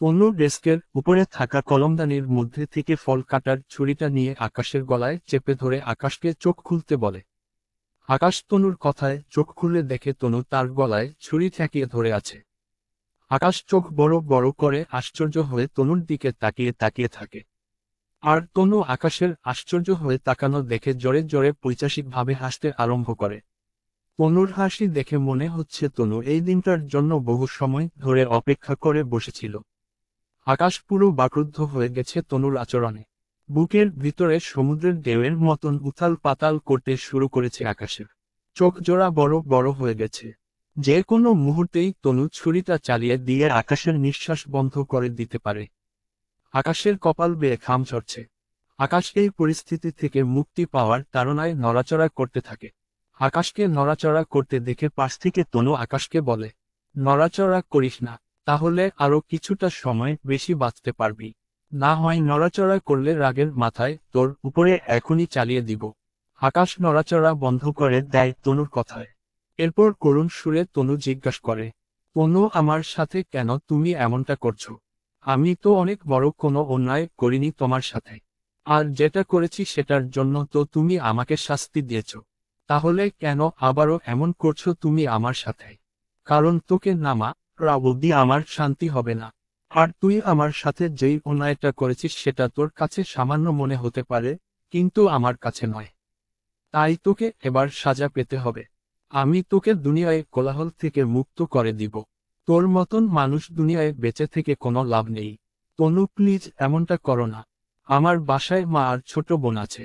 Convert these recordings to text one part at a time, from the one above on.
তনু ডেস্কের উপরে থাকা কলমদানির মধ্যে থেকে ফল কাটার ছুরিটা নিয়ে আকাশের গলায় চেপে ধরে আকাশকে চোখ খুলতে বলে। আকাশ তনুর কথায় চোখ খুলে দেখে তনু তার গলায় ছুরি ঠেকিয়ে ধরে আছে। আকাশ চোখ বড় বড় করে আশ্চর্য হয়ে তনুর দিকে তাকিয়ে তাকিয়ে থাকে। আর তনু আকাশের আশ্চর্য হয়ে তাকানো দেখে জোরে জোরে পৈশাসিকভাবে হাসতে আরম্ভ করে। তনুর হাসি দেখে মনে হচ্ছে তনু এই দিনটার জন্য বহু সময় ধরে অপেক্ষা করে বসেছিল। আকাশ পুরো বাকরুদ্ধ হয়ে গেছে তনুর আচরণে। বুকের ভিতরে সমুদ্রের ঢেউয়ের মতন উথাল পাতাল করতে শুরু করেছে আকাশের। চোখ জোড়া বড় বড় হয়ে গেছে। যে কোনো মুহূর্তেই তনু ছুরিটা চালিয়ে দিয়ে আকাশের নিঃশ্বাস বন্ধ করে দিতে পারে। আকাশের কপাল বেয়ে ঘাম ঝরছে। আকাশ এই পরিস্থিতি থেকে মুক্তি পাওয়ার তাড়নায় নড়াচড়া করতে থাকে। আকাশকে নড়াচড়া করতে দেখে পাশ থেকে তনু আকাশকে বলে, নড়াচড়া করিস না, তাহলে আরো কিছুটা সময় বেশি বাঁচতে পারবি। না হয় নড়াচড়া করলে রাগের মাথায় তোর উপরে এখনই চালিয়ে দিব। আকাশ নড়াচড়া বন্ধ করে দেয় তনুর কথায়। এরপর করুণ সুরে তনু জিজ্ঞাসা করে, তনু আমার সাথে কেন তুমি এমনটা করছো? আমি তো অনেক বড় কোনো অন্যায় করিনি তোমার সাথে। আর যেটা করেছি সেটার জন্য তো তুমি আমাকে শাস্তি দিয়েছ। তাহলে কেন আবারও এমন করছো তুমি আমার সাথে? কারণ তোকে নামা রাবদি আমার শান্তি হবে না। আর তুই আমার সাথে যেই অন্যায়টা করেছিস সেটা তোর কাছে সামান্য মনে হতে পারে, কিন্তু আমার কাছে নয়। তাই তোকে এবার সাজা পেতে হবে। আমি তোকে দুনিয়ায় কোলাহল থেকে মুক্ত করে দিব। তোর মতন মানুষ দুনিয়ায় বেঁচে থেকে কোনো লাভ নেই। তনু প্লিজ এমনটা করো না। আমার বাসায় মা আর ছোট বোন আছে।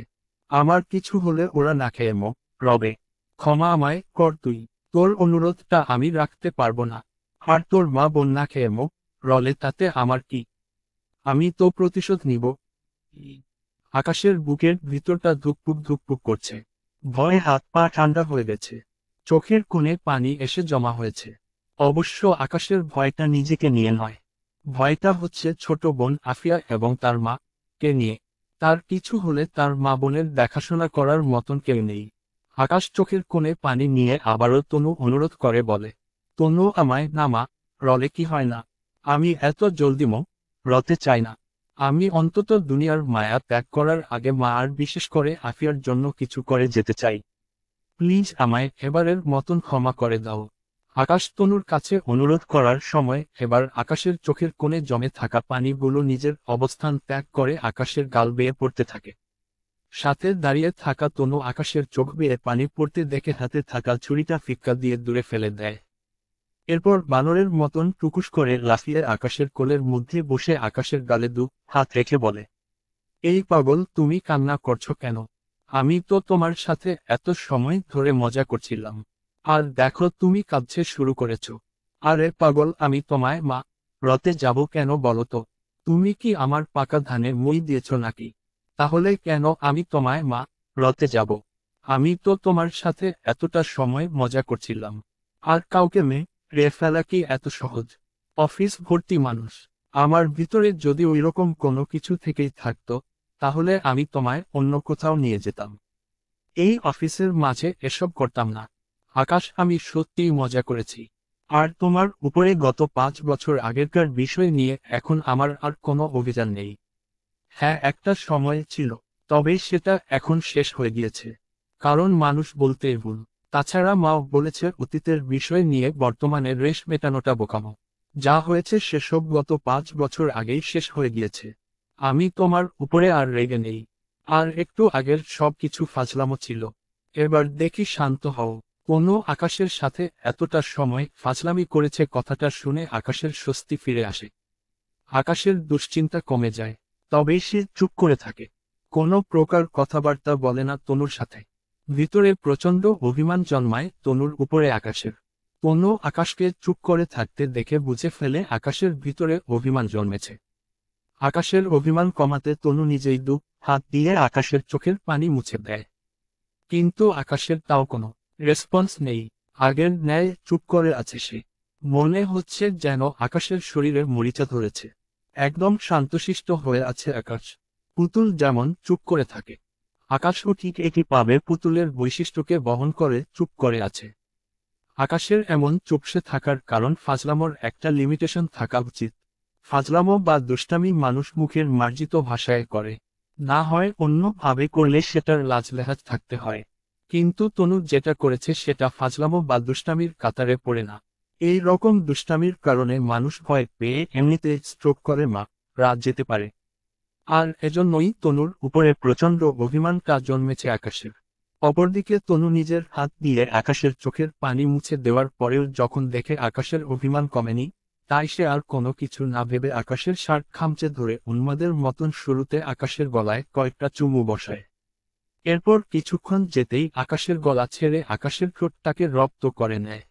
আমার কিছু হলে ওরা না খেয়ে রবে। ক্ষমা আমায় কর তুই। তোর অনুরোধটা আমি রাখতে পারবো না। আর তোর মা বোন না খেয়ে রলে তাতে আমার কি? আমি তো প্রতিশোধ নিব। আকাশের বুকের ভিতরটা ধুকপুক ধুকপুক করছে। ভয়ে হাত পা ঠান্ডা হয়ে গেছে। চোখের কোণে পানি এসে জমা হয়েছে। অবশ্য আকাশের ভয়টা নিজেকে নিয়ে নয়। ভয়টা হচ্ছে ছোট বোন আফিয়া এবং তার মা কে নিয়ে। তার কিছু হলে তার মা বোনের দেখাশোনা করার মতন কেউ নেই। আকাশ চোখের কোণে পানি নিয়ে আবারও তনু অনুরোধ করে বলে, তনু আমায় নামা, রলে কি হয় না? আমি এত জলদি রতে চাই না। আমি অন্তত দুনিয়ার মায়া ত্যাগ করার আগে মা আর বিশেষ করে আফিয়ার জন্য কিছু করে যেতে চাই। প্লিজ আমায় এবারের মতন ক্ষমা করে দাও। আকাশ তনুর কাছে অনুরোধ করার সময় এবার আকাশের চোখের কোণে জমে থাকা পানিগুলো নিজের অবস্থান ত্যাগ করে আকাশের গাল বেয়ে পড়তে থাকে। সাথে দাঁড়িয়ে থাকা তনু আকাশের চোখ বেয়ে পানি পড়তে দেখে হাতে থাকা ছুরিটা ফিক্কা দিয়ে দূরে ফেলে দেয়। এরপর বানরের মতন টুকুস করে লাফিয়ে আকাশের কোলের মধ্যে বসে আকাশের গালে হাত রেখে বলে, এই পাগল তুমি কান্না করছো কেন? আমি তো তোমার সাথে এত সময় ধরে মজা করছিলাম। আর দেখো তুমি কাঁদছে শুরু করেছো। আরে পাগল, আমি তোমায় রতে যাব কেন বলো তো? তুমি কি আমার পাকা ধানে মই দিয়েছ নাকি? তাহলে কেন আমি তোমায় রতে যাব? আমি তো তোমার সাথে এতটা সময় মজা করছিলাম। আর কাউকে রে ফেলা কি এত সহজ? অফিস ভর্তি মানুষ। আমার ভিতরে যদি ওইরকম কোনো কিছু থেকেই থাকতো, তাহলে আমি তোমায় অন্য কোথাও নিয়ে যেতাম। এই অফিসের মাঝে এসব করতাম না। আকাশ, আমি সত্যিই মজা করেছি। আর তোমার উপরে গত 5 বছর আগেরকার বিষয় নিয়ে এখন আমার আর কোনো অভিযান নেই। হ্যাঁ, একটা সময় ছিল, তবে সেটা এখন শেষ হয়ে গিয়েছে। কারণ মানুষ বলতে ভুল। তাছাড়া মাও বলেছে অতীতের বিষয় নিয়ে বর্তমানে রেশ মেটানোটা বোকামো। যা হয়েছে সেসব গত 5 বছর আগেই শেষ হয়ে গিয়েছে। আমি তোমার উপরে আর রেগে নেই। আর একটু আগের সব কিছু ফাজলামো ছিল। এবার দেখি শান্ত হও। কোনো আকাশের সাথে এতটা সময় ফাজলামি করেছে কথাটা শুনে আকাশের স্বস্তি ফিরে আসে। আকাশের দুশ্চিন্তা কমে যায়। তবে সে চুপ করে থাকে। কোনো প্রকার কথাবার্তা বলে না তনুর সাথে। ভিতরে প্রচণ্ড অভিমান জন্মায় তনুর উপরে আকাশের। তনু আকাশকে চুপ করে থাকতে দেখে বুঝে ফেলে আকাশের ভিতরে অভিমান জন্মেছে। আকাশের অভিমান কমাতে তনু নিজেই হাত দিয়ে আকাশের চোখের পানি মুছে দেয়। কিন্তু আকাশের তাও কোনো রেসপন্স নেই। আগের ন্যায় চুপ করে আছে সে। মনে হচ্ছে যেন আকাশের শরীরে মরিচা ধরেছে। একদম শান্তশিষ্ট হয়ে আছে আকাশ। পুতুল যেমন চুপ করে থাকে, আকাশও ঠিক একই পাবে পুতুলের বৈশিষ্ট্যকে বহন করে চুপ করে আছে। আকাশের এমন চুপসে থাকার কারণ ফাজলামোর একটা লিমিটেশন থাকা উচিত। ফাজলামো বা দুষ্টামি মানুষ মুখের মার্জিত ভাষায় করে, না হয় অন্য ভাবে করলে সেটার লাজলেহাজ থাকতে হয়। কিন্তু তনু যেটা করেছে সেটা ফাজলামো বা দুষ্টামির কাতারে পড়ে না। এই রকম দুষ্টামির কারণে মানুষ ভয় পেয়ে এমনিতে স্ট্রোক করে রাত যেতে পারে। আর এজন্যই তনুর উপরে প্রচণ্ড অভিমানটা জন্মেছে আকাশের। অপরদিকে তনু নিজের হাত দিয়ে আকাশের চোখের পানি মুছে দেওয়ার পরেও যখন দেখে আকাশের অভিমান কমেনি, তাই সে আর কোনো কিছু না ভেবে আকাশের শার্ট খামচে ধরে উন্মাদের মতন শুরুতে আকাশের গলায় কয়েকটা চুমু বসায়। এরপর কিছুক্ষণ যেতেই আকাশের গলা ছেড়ে আকাশের ঠোঁটটাকে রপ্ত করে নেয়।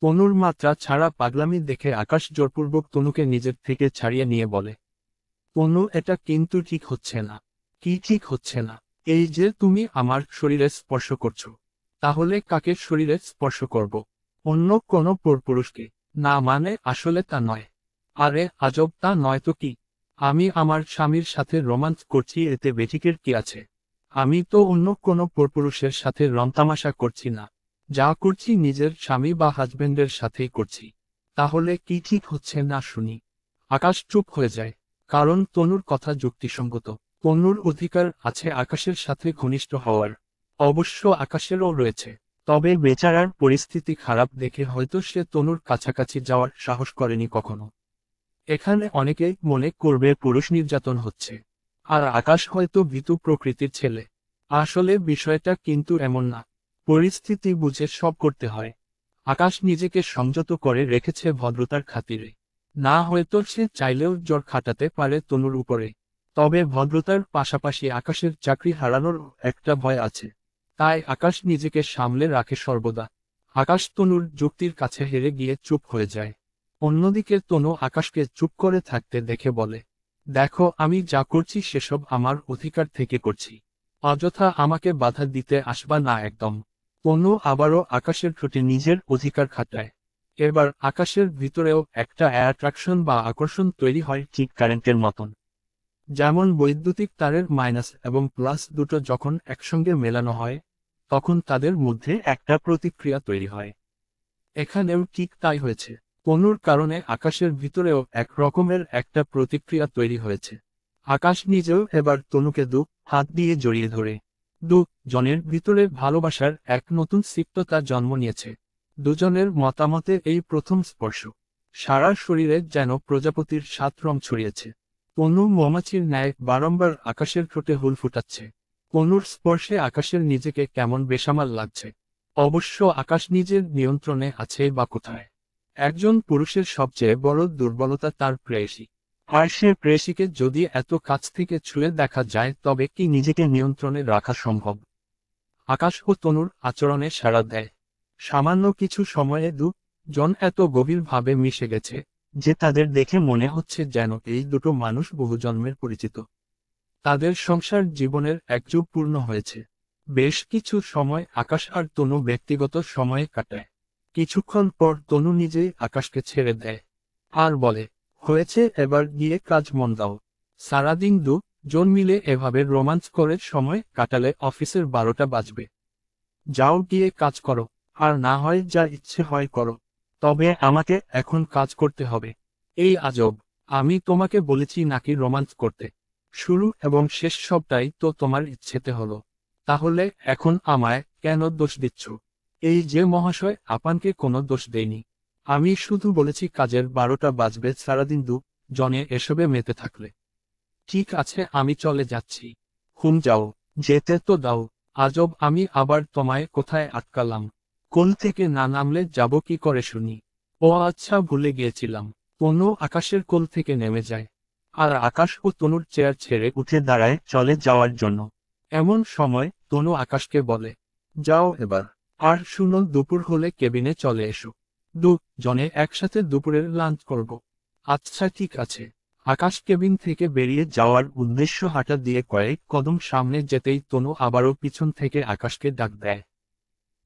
তনুর মাত্রা ছাড়া পাগলামি দেখে আকাশ জোরপূর্বক তনুকে নিজের থেকে ছাড়িয়ে নিয়ে বলে, তনু এটা কিন্তু ঠিক হচ্ছে না। কি ঠিক হচ্ছে না? এই যে তুমি আমার শরীরে স্পর্শ করছো, তাহলে কাকে শরীরে স্পর্শ করব? অন্য কোনো পরপুরুষকে? না মানে আসলে তা নয়। আরে আজব, তা নয় তো কি? আমি আমার স্বামীর সাথে রোমান্স করছি, এতে বেঠিকের কি আছে? আমি তো অন্য কোনো পরপুরুষের সাথে রমতামাশা করছি না। যা করছি নিজের স্বামী বা হাজবেন্ডের সাথেই করছি। তাহলে কি ঠিক হচ্ছে না শুনি? আকাশ চুপ হয়ে যায়। কারণ তনুর কথা যুক্তিসঙ্গত। তনুর অধিকার আছে আকাশের সাথে ঘনিষ্ঠ হওয়ার। অবশ্য আকাশেরও রয়েছে। তবে বেচারার পরিস্থিতি খারাপ দেখে হয়তো সে তনুর কাছাকাছি যাওয়ার সাহস করেনি কখনো। এখানে অনেকেই মনে করবে পুরুষ নির্যাতন হচ্ছে, আর আকাশ হয়তো ভীতু প্রকৃতির ছেলে। আসলে বিষয়টা কিন্তু এমন না। পরিস্থিতি বুঝে সব করতে হয়। আকাশ নিজেকে সংযত করে রেখেছে ভদ্রতার খাতিরে। না হয়তো সে চাইলেও জোর খাটাতে পারে তনুর উপরে। তবে ভদ্রতার পাশাপাশি আকাশের চাকরি হারানোর একটা ভয় আছে। তাই আকাশ নিজেকে সামলে রাখে সর্বদা। আকাশ তনুর যুক্তির কাছে হেরে গিয়ে চুপ হয়ে যায়। অন্যদিকে তনু আকাশকে চুপ করে থাকতে দেখে বলে, দেখো আমি যা করছি সেসব আমার অধিকার থেকে করছি। অযথা আমাকে বাধা দিতে আসবা না একদম। তনু আবারও আকাশের প্রতি নিজের অধিকার খাটায়। এবার আকাশের ভিতরেও একটা অ্যাট্রাকশন বা আকর্ষণ তৈরি হয় ঠিক কারেন্টের মতন। যেমন বৈদ্যুতিক তারের মাইনাস এবং প্লাস দুটো যখন একসঙ্গে মেলানো হয়, তখন তাদের মধ্যে একটা প্রতিক্রিয়া তৈরি হয়। এখানেও ঠিক তাই হয়েছে। তনুর কারণে আকাশের ভিতরেও এক রকমের একটা প্রতিক্রিয়া তৈরি হয়েছে। আকাশ নিজেও এবার তনুকে হাত দিয়ে জড়িয়ে ধরে। জনের ভিতরে ভালোবাসার এক নতুন সিক্ততা জন্ম নিয়েছে। দুজনের মতামতে এই প্রথম স্পর্শ। সারা শরীরে যেন প্রজাপতির ৭ রং ছড়িয়েছে। তনু মৌমাছির ন্যায় বারংবার আকাশের ঠোঁটে হুল ফুটাচ্ছে। তনুর স্পর্শে আকাশের নিজেকে কেমন বেসামাল লাগছে। অবশ্য আকাশ নিজের নিয়ন্ত্রণে আছে বা কোথায়? একজন পুরুষের সবচেয়ে বড় দুর্বলতা তার প্রেয়সী। আর সে প্রেয়সীকে যদি এত কাছ থেকে ছুঁয়ে দেখা যায় তবে কি নিজেকে নিয়ন্ত্রণে রাখা সম্ভব? আকাশ ও তনুর আচরণে সাড়া দেয়। সামান্য কিছু সময়ে জন এত গভীরভাবে মিশে গেছে যে তাদের দেখে মনে হচ্ছে যেন এই দুটো মানুষ বহু জন্মের পরিচিত। তাদের সংসার জীবনের এক যুগ পূর্ণ হয়েছে। বেশ কিছু সময় আকাশ আর তনু ব্যক্তিগত সময়ে কাটায়। কিছুক্ষণ পর তনু নিজেই আকাশকে ছেড়ে দেয়। আর বলে, হয়েছে, এবার গিয়ে কাজ মন দাও। সারাদিন জন মিলে এভাবে রোমান্স করে সময় কাটালে অফিসের 12টা বাজবে। যাও গিয়ে কাজ করো। আর না হয় যা ইচ্ছে হয় করো। তবে আমাকে এখন কাজ করতে হবে। এই আজব, আমি তোমাকে বলেছি নাকি রোমান্স করতে? শুরু এবং শেষ সবটাই তো তোমার ইচ্ছেতে হলো। তাহলে এখন আমায় কেন দোষ দিচ্ছ? এই যে মহাশয় আপানকে কোনো দোষ দেয়নি। আমি শুধু বলেছি কাজের 12টা বাজবে সারাদিন জনে এসবে মেতে থাকলে। ঠিক আছে, আমি চলে যাচ্ছি। যাও। যেতে তো দাও। আজব, আমি আবার তোমায় কোথায় আটকালাম? কোল থেকে না নামলে যাব কি করে শুনি? ও আচ্ছা, ভুলে গিয়েছিলাম। তনু আকাশের কোল থেকে নেমে যায়। আর আকাশ ও তনুর চেয়ার ছেড়ে উঠে দাঁড়ায় চলে যাওয়ার জন্য। এমন সময় তনু আকাশকে বলে, যাও এবার। আর শুনো, দুপুর হলে কেবিনে চলে এসো। জনে একসাথে দুপুরের লাঞ্চ করব। আচ্ছা ঠিক আছে। আকাশ কেবিন থেকে বেরিয়ে যাওয়ার উদ্দেশ্য হাঁটা দিয়ে কয়েক কদম সামনে যেতেই তনু আবারও পিছন থেকে আকাশকে ডাক দেয়।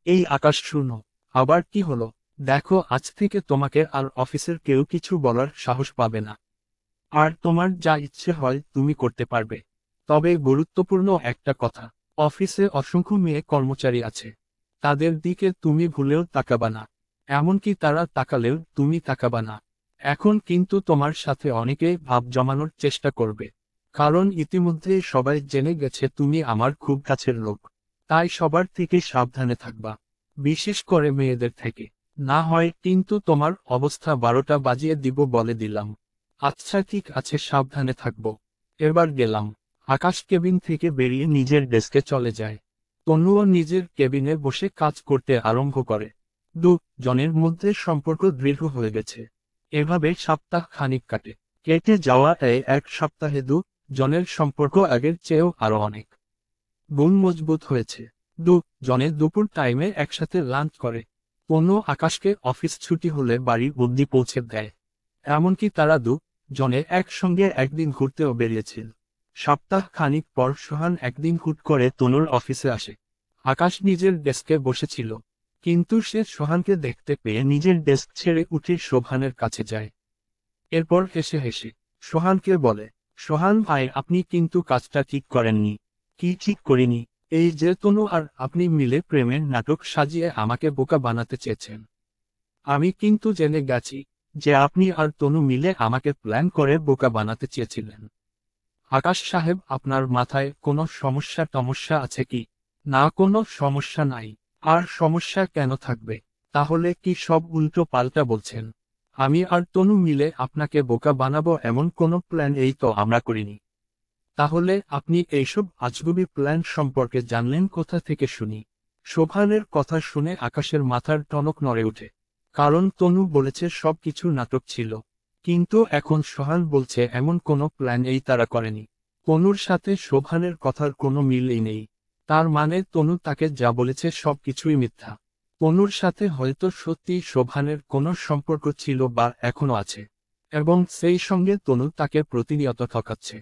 এই আকাশ, শুনো। আবার কি হলো? দেখো, আজ থেকে তোমাকে আর অফিসের কেউ কিছু বলার সাহস পাবে না। আর তোমার যা ইচ্ছে হয় তুমি করতে পারবে। তবে গুরুত্বপূর্ণ একটা কথা, অফিসে অসংখ্য মেয়ে কর্মচারী আছে। তাদের দিকে তুমি ভুলেও তাকাবা না। এমনকি তারা তাকালেও তুমি তাকাবা না। এখন কিন্তু তোমার সাথে অনেকেই ভাব জমানোর চেষ্টা করবে, কারণ ইতিমধ্যে সবাই জেনে গেছে তুমি আমার খুব কাছের লোক। তাই সবার থেকে সাবধানে থাকবা, বিশেষ করে মেয়েদের থেকে। না হয় কিন্তু তোমার অবস্থা 12টা বাজিয়ে দিব বলে দিলাম। আচ্ছা ঠিক আছে, সাবধানে থাকবো। এবার গেলাম। আকাশ কেবিন থেকে বেরিয়ে নিজের ডেস্কে চলে যায়। তনুও নিজের কেবিনে বসে কাজ করতে আরম্ভ করে। জনের মধ্যে সম্পর্ক দৃঢ় হয়ে গেছে। এভাবে সপ্তাহ খানিক কাটে। কেটে যাওয়া এই এক সপ্তাহে জনের সম্পর্ক আগের চেয়েও আরো অনেক গুণ মজবুত হয়েছে। জনে দুপুর টাইমে একসাথে লাঞ্চ করে। কোনো আকাশকে অফিস ছুটি হলে বাড়ি অবধি পৌঁছে দেয়। এমনকি তারা জনে একসঙ্গে একদিন ঘুরতেও বেরিয়েছিল। সপ্তাহ খানিক পর সোহান একদিন হুট করে তনুর অফিসে আসে। আকাশ নিজের ডেস্কে বসেছিল, কিন্তু সে সোহানকে দেখতে পেয়ে নিজের ডেস্ক ছেড়ে উঠে সোহানের কাছে যায়। এরপর হেসে হেসে সোহানকে বলে, সোহান ভাই আপনি কিন্তু কাজটা ঠিক করেননি। কি ঠিক করিনি? এই যে তনু আর আপনি মিলে প্রেমের নাটক সাজিয়ে আমাকে বোকা বানাতে চেয়েছেন। আমি কিন্তু জেনে গেছি যে আপনি আর তনু মিলে আমাকে প্ল্যান করে বোকা বানাতে চেয়েছিলেন। আকাশ সাহেব আপনার মাথায় কোনো সমস্যা আছে কি? না, কোনো সমস্যা নাই। আর সমস্যা কেন থাকবে? তাহলে কি সব উল্টো পাল্টা বলছেন? আমি আর তনু মিলে আপনাকে বোকা বানাবো এমন কোনো প্ল্যান এই তো আমরা করিনি। তাহলে আপনি এইসব আজগুবি প্ল্যান সম্পর্কে জানলেন কোথা থেকে শুনি? সোভানের কথা শুনে আকাশের মাথার টনক নড়ে ওঠে। কারণ তনু বলেছে সব কিছু নাটক ছিল। কিন্তু এখন সোহান বলছে এমন কোনো প্ল্যান এই তারা করেনি। তনুর সাথে শোভানের কথার কোনো মিলই নেই। তার মানে তনু তাকে যা বলেছে সব কিছুই মিথ্যা। তনুর সাথে হয়তো সত্যিই শোভানের কোনো সম্পর্ক ছিল বা এখনো আছে। এবং সেই সঙ্গে তনু তাকে প্রতিনিয়ত ঠকাচ্ছে।